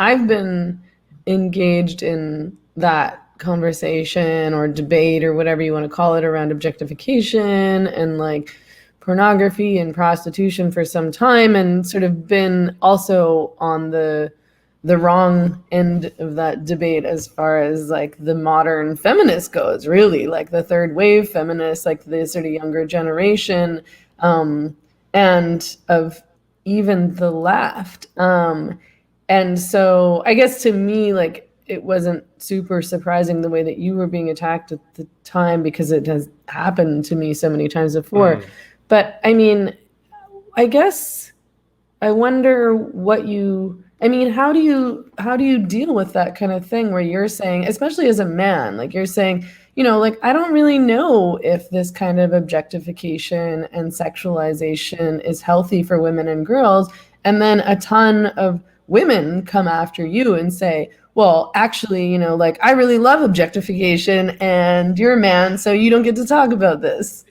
I've been engaged in that conversation or debate or whatever you want to call it around objectification and like pornography and prostitution for some time, and sort of been also on the wrong end of that debate as far as like the modern feminist goes, really, like the third wave feminists, like the sort of younger generation, and of even the left. And so I guess to me, like, it wasn't super surprising the way that you were being attacked at the time, because it has happened to me so many times before. But I mean, I guess I wonder what you, I mean, how do you deal with that kind of thing where you're saying, especially as a man, like you're saying, like, I don't really know if this kind of objectification and sexualization is healthy for women and girls. And then a ton of women come after you and say, well, actually, like, I really love objectification and you're a man, so you don't get to talk about this.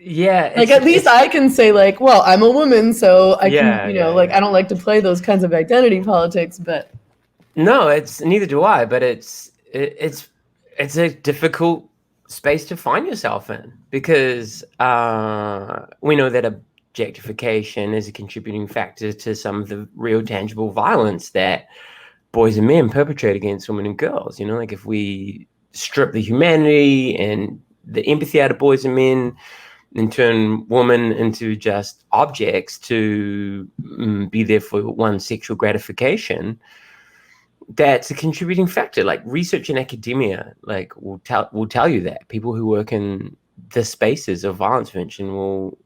Yeah, Like, at least I can say, like, well, I'm a woman, so I can, like, yeah. I don't like to play those kinds of identity politics, but No, it's neither do I, but it's a difficult space to find yourself in because we know that objectification is a contributing factor to some of the real tangible violence that boys and men perpetrate against women and girls. Like if we strip the humanity and the empathy out of boys and men and turn women into just objects to be there for one's sexual gratification, that's a contributing factor. Like research in academia, like will tell you that people who work in the spaces of violence prevention will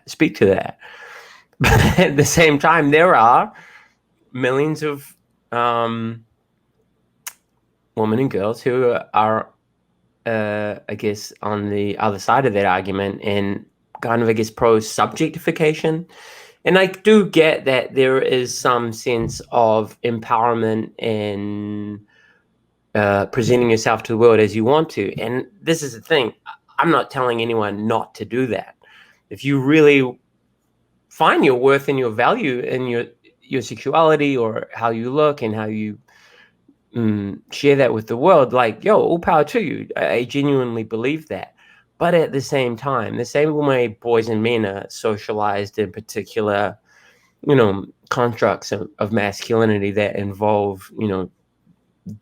speak to that. But at the same time, there are millions of women and girls who are, I guess, on the other side of that argument and kind of, I guess, pro subjectification. And I do get that there is some sense of empowerment in presenting yourself to the world as you want to. And this is the thing. I'm not telling anyone not to do that. If you really find your worth and your value in your sexuality or how you look and how you share that with the world, like, yo, all power to you. I genuinely believe that. But at the same time, the same way boys and men are socialized in particular, constructs of masculinity that involve,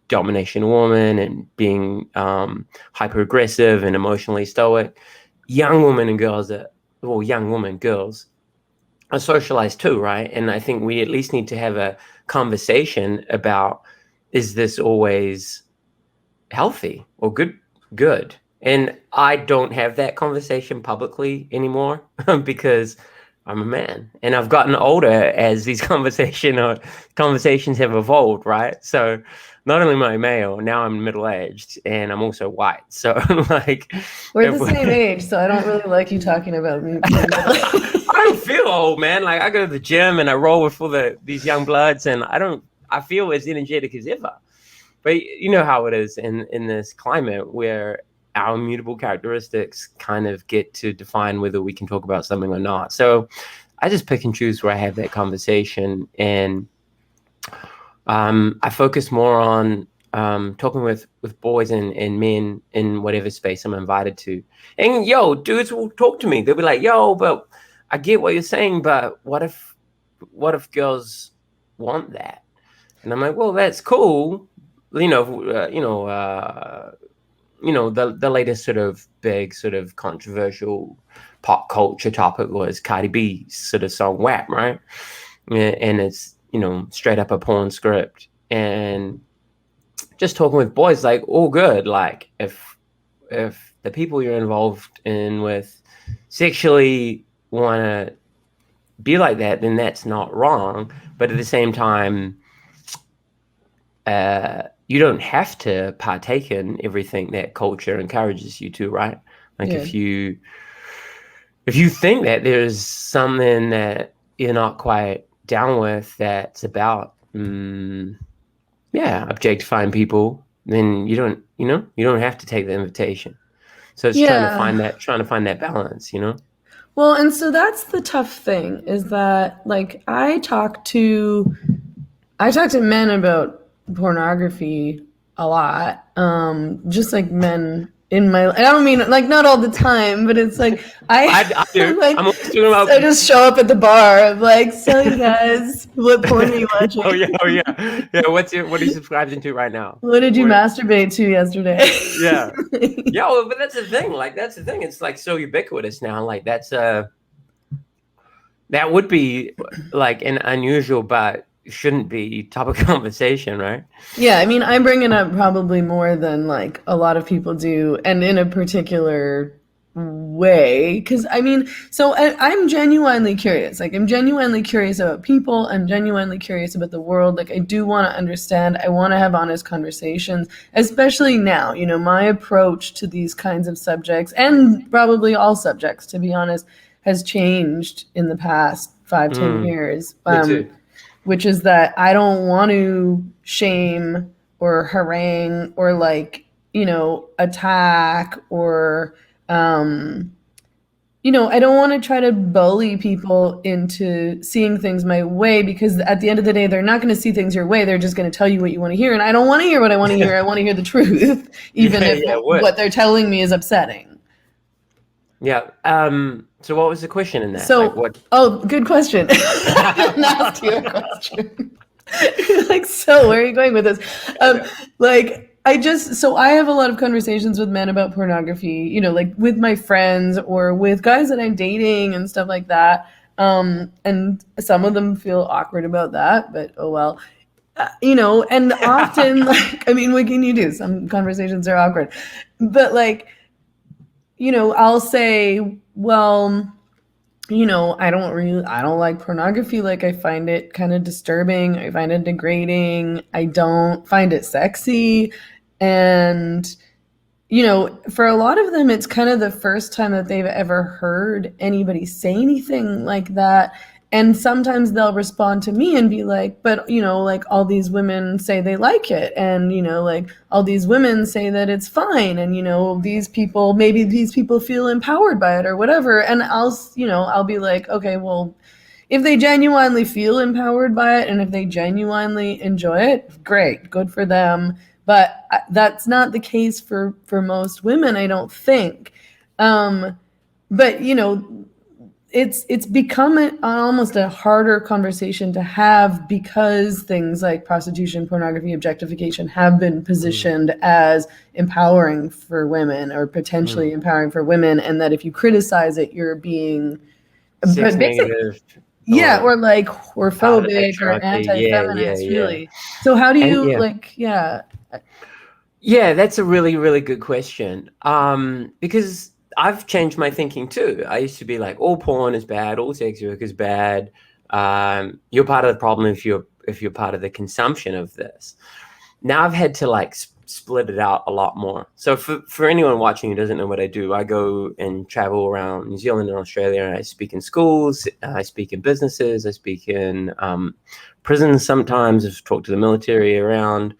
domination of women and being hyper aggressive and emotionally stoic, young women and girls are socialized too, right? And I think we at least need to have a conversation about, is this always healthy or good? And I don't have that conversation publicly anymore because I'm a man and I've gotten older as these conversations have evolved, right? So not only am I male, now I'm middle-aged and I'm also white. So like we're the same age, so I don't really like you talking about me. I don't feel old, man. Like I go to the gym and I roll with all these young bloods and I feel as energetic as ever. But you know how it is in this climate where our immutable characteristics kind of get to define whether we can talk about something or not. So I just pick and choose where I have that conversation. And I focus more on talking with boys and men in whatever space I'm invited to. And yo, dudes will talk to me. They'll be like, yo, but I get what you're saying, but what if girls want that? And I'm like, well, that's cool. The latest sort of big sort of controversial pop culture topic was Cardi B's sort of song WAP, right? And it's, straight up a porn script. And just talking with boys, like, all good. Like if the people you're involved in with sexually want to be like that, then that's not wrong. But at the same time, you don't have to partake in everything that culture encourages you to, right? Like Yeah. if you think that there's something that you're not quite down with that's about objectifying people, then you don't have to take the invitation. So it's trying to Yeah. find that balance, Well, and so that's the tough thing, is that, like, I talk to I talk to men about pornography a lot. Just like men in my, and I don't mean like not all the time, but it's like I do. like I'm always talking about. I just show up at the bar of like, so you guys, what porn are you Oh watching? yeah, oh yeah, yeah. What are you subscribed into right now? What did you What? masturbate to yesterday? Yeah, yeah. Well, but that's the thing. Like that's the thing. It's like so ubiquitous now. Like that would be like an unusual, but shouldn't be type of conversation, right? Yeah, I mean, I bring it up probably more than like a lot of people do, and in a particular way. Because I mean, I'm genuinely curious. Like, I'm genuinely curious about people. I'm genuinely curious about the world. Like, I do want to understand. I want to have honest conversations, especially now. You know, my approach to these kinds of subjects, and probably all subjects, to be honest, has changed in the past 5, 10 years. Me too. Which is that I don't want to shame or harangue or like, attack or, I don't want to try to bully people into seeing things my way because at the end of the day, they're not going to see things your way. They're just going to tell you what you want to hear. And I don't want to hear what I want to hear. I want to hear the truth, even Yeah, if yeah. what they're telling me is upsetting. Yeah. So what was the question in that? Like So, what? oh, good question. I didn't ask you a question. Like, so where are you going with this? Yeah. Like, I have a lot of conversations with men about pornography, like with my friends or with guys that I'm dating and stuff like that. And some of them feel awkward about that, but oh well. And often, like, I mean, what can you do? Some conversations are awkward. But, like, I'll say, well, I don't like pornography. Like, I find it kind of disturbing. I find it degrading. I don't find it sexy. And, for a lot of them, it's kind of the first time that they've ever heard anybody say anything like that. And sometimes they'll respond to me and be like, but, like all these women say they like it. And, like all these women say that it's fine. And, maybe these people feel empowered by it or whatever. And I'll be like, okay, well, if they genuinely feel empowered by it and if they genuinely enjoy it, great, good for them. But that's not the case for most women, I don't think. But it's become almost a harder conversation to have because things like prostitution, pornography, objectification have been positioned as empowering for women or potentially empowering for women, and that if you criticize it, you're being, Sex but basically, negative yeah, or or like or part of the phobic or patriarchy. Yeah, yeah, anti-feminist, yeah. really. So how do And you yeah. like, yeah, Yeah, that's a really, really good question. Because I've changed my thinking too. I used to be like, all porn is bad, all sex work is bad. You're part of the problem if you're part of the consumption of this. Now I've had to like split it out a lot more. So for anyone watching who doesn't know what I do, I go and travel around New Zealand and Australia, and I speak in schools, I speak in businesses, I speak in prisons sometimes. I've talked to the military around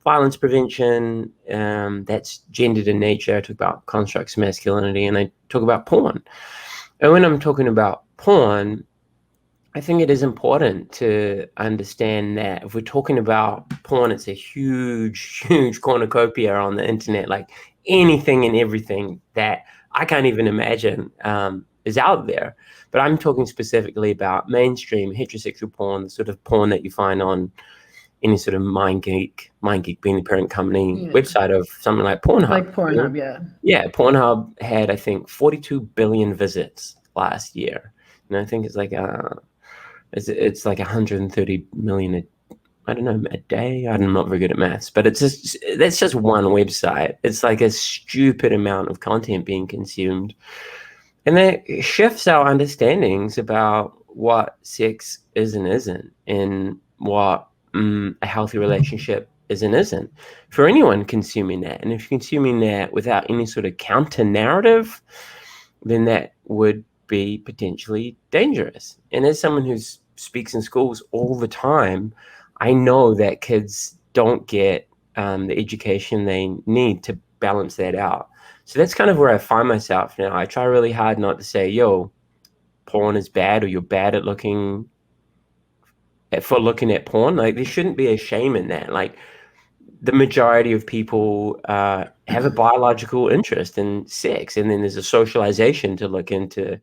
violence prevention, that's gendered in nature. I talk about constructs of masculinity, and I talk about porn. And when I'm talking about porn, I think it is important to understand that if we're talking about porn, it's a huge, huge cornucopia on the internet, like anything and everything that I can't even imagine is out there. But I'm talking specifically about mainstream heterosexual porn, the sort of porn that you find on any sort of MindGeek being the parent company yeah, website of something like Pornhub. like Pornhub, yeah. Yeah, Pornhub had I think 42 billion visits last year, and I think it's like it's like 130 million. I don't know, a day. I'm not very good at maths, but that's just one website. It's like a stupid amount of content being consumed, and that shifts our understandings about what sex is and isn't, and what a healthy relationship is and isn't for anyone consuming that. And if you're consuming that without any sort of counter narrative, then that would be potentially dangerous. And as someone who speaks in schools all the time, I know that kids don't get the education they need to balance that out. So that's kind of where I find myself now. I try really hard not to say, yo, porn is bad, or you're bad at looking for looking at porn. Like, there shouldn't be a shame in that. Like, the majority of people have a biological interest in sex, and then there's a socialization to look into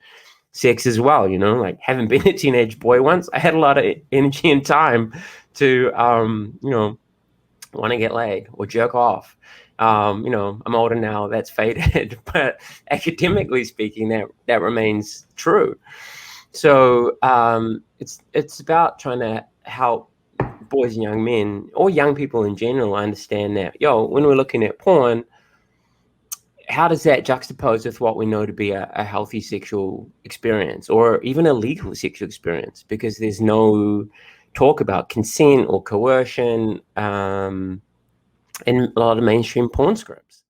sex as well. You know, like, having been a teenage boy once, I had a lot of energy and time to you know, want to get laid or jerk off. You know, I'm older now, that's faded, but academically speaking, that remains true. So it's about trying to help boys and young men, or young people in general, understand that, when we're looking at porn, how does that juxtapose with what we know to be a healthy sexual experience, or even a legal sexual experience? Because there's no talk about consent or coercion in a lot of mainstream porn scripts.